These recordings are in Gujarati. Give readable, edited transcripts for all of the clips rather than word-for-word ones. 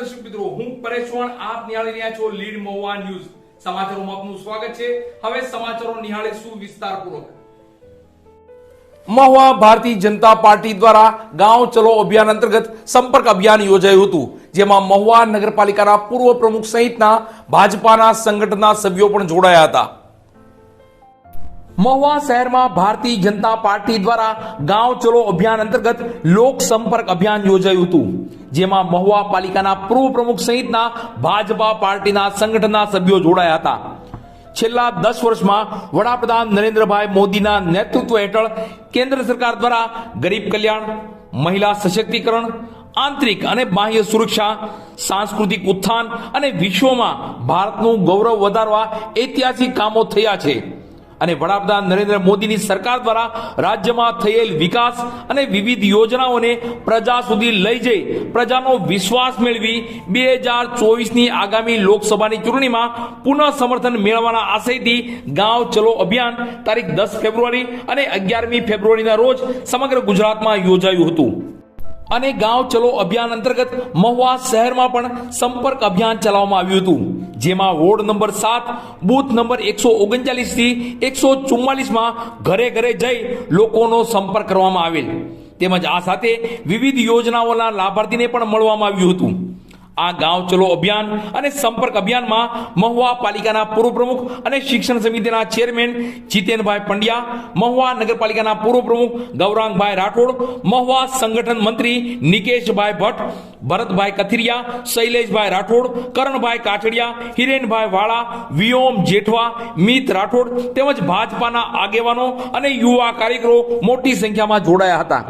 દર્શક મિત્રો, હું પરેશ ચૌહાણ, આપ નિહાળી રહ્યા છો લીડ મહુવા ન્યૂઝ. સમાચારોમાં આપનું સ્વાગત છે. હવે સમાચારો નિહાળીશું વિસ્તારપૂર્વક. મહુવા ભારતીય જનતા પાર્ટી દ્વારા ગાંવ ચલો અભિયાન અંતર્ગત સંપર્ક અભિયાન યોજાયું હતું, જેમાં મહુવા નગરપાલિકાના પૂર્વ પ્રમુખ સહિતના ભાજપાના સંગઠનના સભ્યો પણ જોડાયા હતા. મહુવા શહેરમાં ભારતીય જનતા પાર્ટી દ્વારા ગાંવ ચલો અભિયાન અંતર્ગત લોક સંપર્ક અભિયાન યોજાયું હતું, જેમાં મહુવા પાલિકાના પૂર્વ પ્રમુખ સહિતના ભાજપા પાર્ટીના સંગઠનના સભ્યો જોડાયા હતા. છેલ્લા 10 વર્ષમાં વડાપ્રધાન નરેન્દ્રભાઈ મોદીના નેતૃત્વ હેઠળ કેન્દ્ર સરકાર દ્વારા ગરીબ કલ્યાણ, મહિલા સશક્તિકરણ, આંતરિક અને બાહ્ય સુરક્ષા, સાંસ્કૃતિક ઉત્થાન અને વિશ્વમાં ભારતનું ગૌરવ વધારવા ઐતિહાસિક કામો થયા છે. અને વડાપ્રધાન નરેન્દ્ર મોદીની સરકાર દ્વારા રાજ્યમાં થયેલ વિકાસ અને વિવિધ યોજનાઓને પ્રજા સુધી લઈ જઈ પ્રજાનો વિશ્વાસ મેળવી 2024ની આગામી લોકસભાની ચૂંટણીમાં પુનઃ સમર્થન મેળવવાના આશયથી ગાંવ ચલો અભિયાન તારીખ 10 ફેબ્રુઆરી અને 11મી ફેબ્રુઆરીના રોજ સમગ્ર ગુજરાતમાં યોજાયું હતું. અને ગાંવ ચલો અભિયાન અંતર્ગત મહુવા શહેરમાં પણ સંપર્ક અભિયાન ચલાવવામાં આવ્યું હતું, જેમાં વોર્ડ નંબર 7 બૂથ નંબર 139 થી 144 માં ઘરે ઘરે જઈ લોકોનો સંપર્ક કરવામાં આવેલ, તેમજ આ સાથે વિવિધ યોજનાઓના લાભાર્થીને પણ મળવામાં આવ્યું હતું. આ ગાંવ ચલો અભિયાન અને સંપર્ક અભિયાનમાં મહુવા પાલિકાના પૂર્વ પ્રમુખ અને શિક્ષણ સમિતિના ચેરમેન જીતેનભાઈ પંડ્યા, મહુવા નગરપાલિકાના પૂર્વ પ્રમુખ ગૌરાંગભાઈ રાઠોડ, મહુવા સંગઠન મંત્રી નિકેશભાઈ ભટ્ટ, ભરતભાઈ કથિરિયા, શૈલેષભાઈ રાઠોડ, કરણભાઈ કાછડિયા, હિરેનભાઈ વાળા, વિયોમ જેઠવા, મિત રાઠોડ તેમજ ભાજપાના આગેવાનો અને યુવા કાર્યકરો મોટી સંખ્યામાં જોડાયા હતા.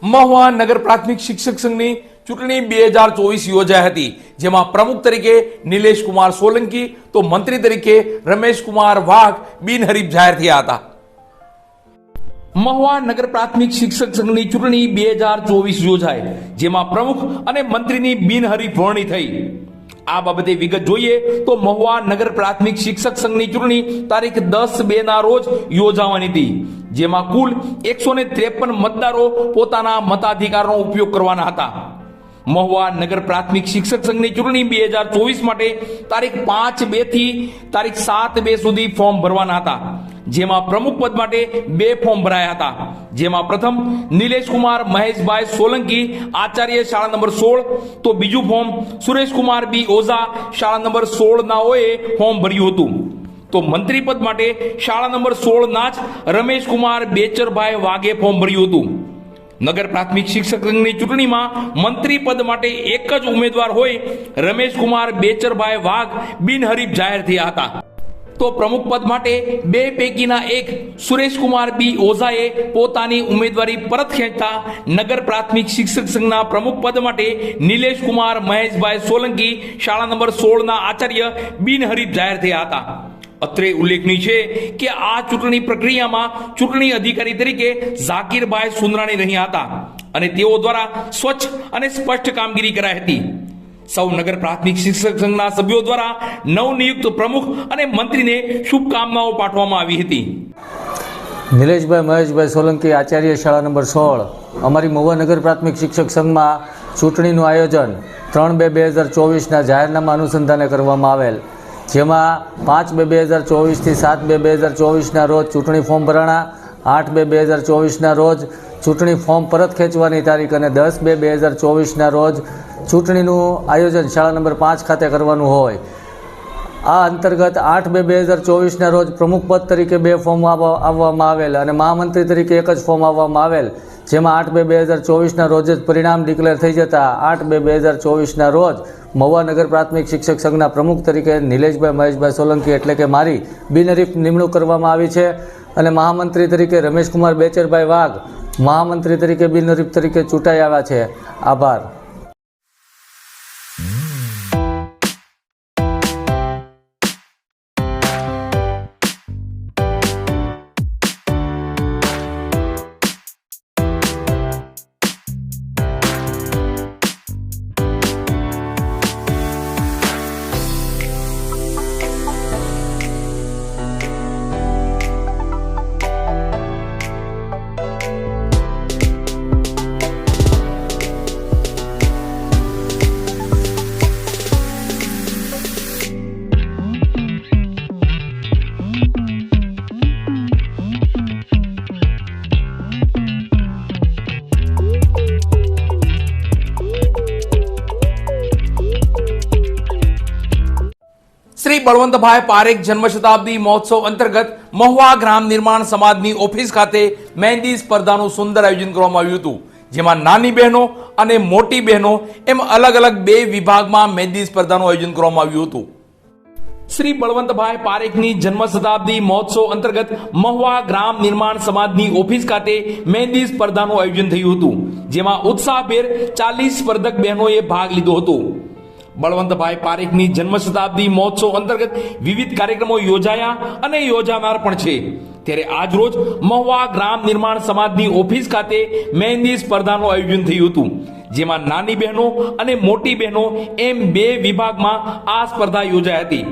મહુવા નગર પ્રાથમિક શિક્ષક સંઘની ચૂંટણી 2024 યોજાઈ હતી, જેમાં પ્રમુખ તરીકે નિલેશ કુમાર સોલંકી તો મંત્રી તરીકે રમેશ કુમાર વાઘ બિનહરીફ જાહેર થયા હતા. મહુવા નગર પ્રાથમિક શિક્ષક સંઘની ચૂંટણી 2024 યોજાઈ, જેમાં પ્રમુખ અને મંત્રીની બિનહરીફ વરણી થઈ. આ બાબતે વિગત જોઈએ તો મહુવા નગર પ્રાથમિક શિક્ષક સંઘની ચૂંટણી તારીખ 10/2 ના રોજ યોજાવાની હતી, જેમાં કુલ 153 મતદારો પોતાના મતાધિકારનો ઉપયોગ કરવાના હતા. મહુવા નગર પ્રાથમિક શિક્ષક સંઘની ચૂંટણી 2024 માટે તારીખ 5/2 થી તારીખ 7/2 સુધી ફોર્મ ભરવાના હતા, જેમાં પ્રમુખ પદ માટે 2 ફોર્મ ભરાયા હતા, જેમાં પ્રથમ નિલેશ કુમાર મહેશભાઈ સોલંકી, આચાર્ય શાળા નંબર 16, તો બીજું ફોર્મ સુરેશ કુમાર બી ઓઝા, શાળા નંબર 16 નાઓએ ફોર્મ ભર્યું હતું. તો મંત્રી પદ માટે શાળા નંબર 16 ના જ રમેશ કુમાર બેચરભાઈ વાઘે ફોર્મ ભર્યું હતું. નગર પ્રાથમિક શિક્ષક સંઘની ચૂંટણીમાં મંત્રી પદ માટે એક જ ઉમેદવાર હોય રમેશ કુમાર બેચરભાઈ વાઘ બિનહરીફ જાહેર થયા હતા. તો પ્રમુખ પદ માટે 2 પૈકીના એક સુરેશ કુમાર બી ઓઝાએ પોતાની ઉમેદવારી પરત ખેંચતા નગર પ્રાથમિક શિક્ષક સંઘના પ્રમુખ પદ માટે નિલેશ કુમાર મહેશભાઈ સોલંકી, શાળા નંબર 16 ના આચાર્ય બિનહરીફ જાહેર થયા હતા. અત્રે ઉલ્લેખનીય છે કે આ ચૂંટણી પ્રક્રિયામાં ચૂંટણી અધિકારી તરીકે ઝાકીરભાઈ સુંદરાણી રહ્યા હતા અને તેઓ દ્વારા સ્વચ્છ અને સ્પષ્ટ કામગીરી કરાઈ હતી. સૌ નગર પ્રાથમિક શિક્ષક સંઘના સભ્યો દ્વારા નવનિયુક્ત પ્રમુખ અને મંત્રીને શુભકામનાઓ પાઠવવામાં આવી હતી. નિલેશભાઈ મહેશભાઈ સોલંકી, આચાર્ય શાળા નંબર 16. અમારી મહુવા નગર પ્રાથમિક શિક્ષક સંઘમાં ચૂંટણીનું આયોજન 3/2/2024ના જાહેરનામા અનુસંધાને કરવામાં આવેલ, જેમાં 5/2/2024થી 7/2/2024ના રોજ ચૂંટણી ફોર્મ ભરાણા, 8/2/2024ના રોજ ચૂંટણી ફોર્મ પરત ખેંચવાની તારીખ અને 10/2/2024ના રોજ ચૂંટણીનું આયોજન શાળા નંબર 5 ખાતે કરવાનું હોય. આ અંતર્ગત 8/2/2024ના રોજ પ્રમુખ પદ તરીકે 2 ફોર્મ આવવામાં આવેલ અને મહામંત્રી તરીકે 1 જ ફોર્મ આવવામાં આવેલ, જેમાં 8/2/2024ના રોજ જ પરિણામ ડિક્લેર થઈ જતા 8/2/2024ના રોજ મહુવા નગર પ્રાથમિક શિક્ષક સંઘના પ્રમુખ તરીકે નિલેશભાઈ મહેશભાઈ સોલંકી એટલે કે મારી બિનહરીફ નિમણૂક કરવામાં આવી છે અને મહામંત્રી તરીકે રમેશકુમાર બેચરભાઈ વાઘ મહામંત્રી તરીકે બિનહરીફ તરીકે ચૂંટાઈ આવ્યા છે. આભાર. શ્રી બળવંતભાઈ પારેખ જન્મ શતાબ્દી મહોત્સવ અંતર્ગત મહુવા ગ્રામ નિર્માણ સમાજની ઓફિસ ખાતે મહેંદી સ્પર્ધાનું સુંદર આયોજન કરવામાં આવ્યું હતું, જેમાં નાની બહેનો અને મોટી બહેનો એમ અલગ અલગ 2 વિભાગમાં મહેંદી સ્પર્ધાનું આયોજન કરવામાં આવ્યું હતું. શ્રી બળવંતભાઈ પારેખની જન્મ શતાબ્દી મહોત્સવ અંતર્ગત મહુવા ગ્રામ નિર્માણ સમાજની ઓફિસ ખાતે મહેંદી સ્પર્ધાનું આયોજન થયું હતું, જેમાં ઉત્સાહભેર 40 સ્પર્ધક બહેનોએ ભાગ લીધો હતો. બળવંતભાઈ પારેખની જન્મ શતાબ્દી મહોત્સવ અંતર્ગત વિવિધ કાર્યક્રમો યોજાયા અને યોજાનાર પણ છે. ત્યારે આજ રોજ મહુવા ગ્રામ નિર્માણ સમાજની ઓફિસ ખાતે મહેંદી સ્પર્ધાનું આયોજન થયું હતું, જેમાં નાની બહેનો અને મોટી બહેનો એમ 2 વિભાગમાં આ સ્પર્ધા યોજાઈ હતી.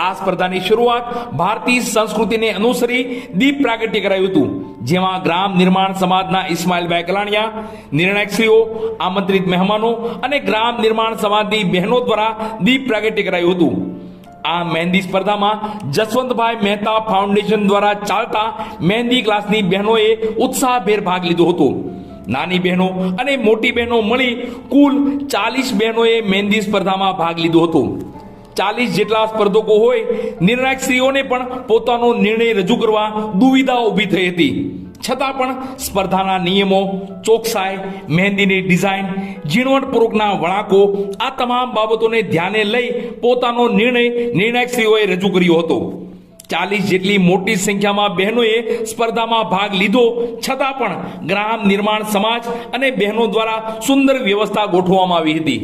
આ સ્પર્ધાની શરૂઆત ભારતીય સંસ્કૃતિને અનુસરી દીપ પ્રાગટ્ય કરાયું હતું, જેમાં ગ્રામ નિર્માણ સમાજના ઇસ્માઇલભાઈ કલાણિયા, નિર્ણાયકશ્રીઓ, આમંત્રિત મહેમાનો અને ગ્રામ નિર્માણ સમાજની બહેનો દ્વારા દીપ પ્રાગટ્ય કરાયું હતું. આ મહેંદી સ્પર્ધામાં જસવંતભાઈ મહેતા ફાઉન્ડેશન દ્વારા ચાલતા મહેંદી ક્લાસની બહેનોએ ઉત્સાહભેર ભાગ લીધો હતો. નાની બહેનો અને મોટી બહેનો મળી કુલ 40 બહેનોએ મહેંદી સ્પર્ધામાં ભાગ લીધો હતો. 40 જેટલા સ્પર્ધકો હોય નિર્ણાયકશ્રીઓને પણ પોતાનો નિર્ણય રજૂ કરવા દુવિધા ઊભી થઈ હતી, છતાં પણ સ્પર્ધાના નિયમો, ચોકસાઈ, મહેંદીની ડિઝાઇન, ઝીણવટપૂર્વકના વળાંકો આ તમામ બાબતોને ધ્યાને લઈ પોતાનો નિર્ણય નિર્ણાયકશ્રીઓએ રજૂ કર્યો હતો. 40 જેટલી મોટી સંખ્યામાં બહેનોએ સ્પર્ધામાં ભાગ લીધો, છતાં પણ ગ્રામ નિર્માણ સમાજ અને બહેનો દ્વારા સુંદર વ્યવસ્થા ગોઠવવામાં આવી હતી.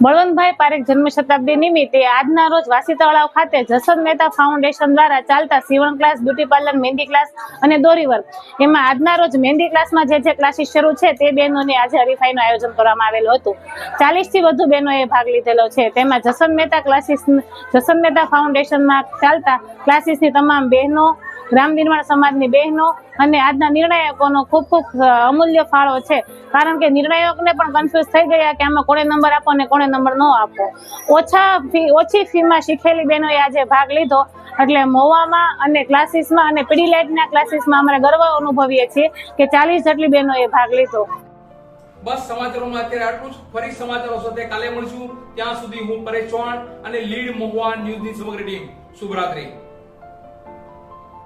બળવંતભાઈ પારેખ જન્મ શતાબ્દી નિમિત્તે આજના રોજ વાસી તળાવ ખાતે જસવંત મહેતા ફાઉન્ડેશન દ્વારા ચાલતા સીવણ ક્લાસ, બ્યુટી પાર્લર, મહેંદી ક્લાસ અને દોરી વર્ક, એમાં આજના રોજ મહેંદી ક્લાસમાં જે ક્લાસીસ શરૂ છે તે બહેનોની આજે હરીફાઈનું આયોજન કરવામાં આવેલું હતું. 40 થી વધુ બહેનોએ ભાગ લીધેલો છે. તેમાં જસવંત મહેતા ફાઉન્ડેશનમાં ચાલતા ક્લાસીસની તમામ બહેનો, ગ્રામ નિર્માણ સમાજની બહેનો અને આજના નિર્ણાયકોનો ખૂબ ખૂબ અમૂલ્ય ફાળો છે. કારણ કે નિર્ણાયકોને પણ કન્ફ્યુઝ થઈ ગયા કે આમાં કોને નંબર આપો અને કોને નંબર ન આપો. ઓછી ફીમાં શીખેલી બહેનોએ આજે ભાગ લીધો, એટલે મહુવામાં અને ક્લાસીસમાં અને પીડીલાઇટના ક્લાસીસમાં અમે ગર્વ અનુભવીએ છીએ કે 40 જેટલી બહેનોએ ભાગ લીધો. બસ સમાચારોમાં અત્યારે આટલું જ. ફરી સમાચારો સાથે કાલે મળશું. ત્યાં સુધી હું પરેશ ચૌહાણ અને લીડ મહુવા ન્યૂઝની સમગ્ર ટીમ. શુભરાત્રી.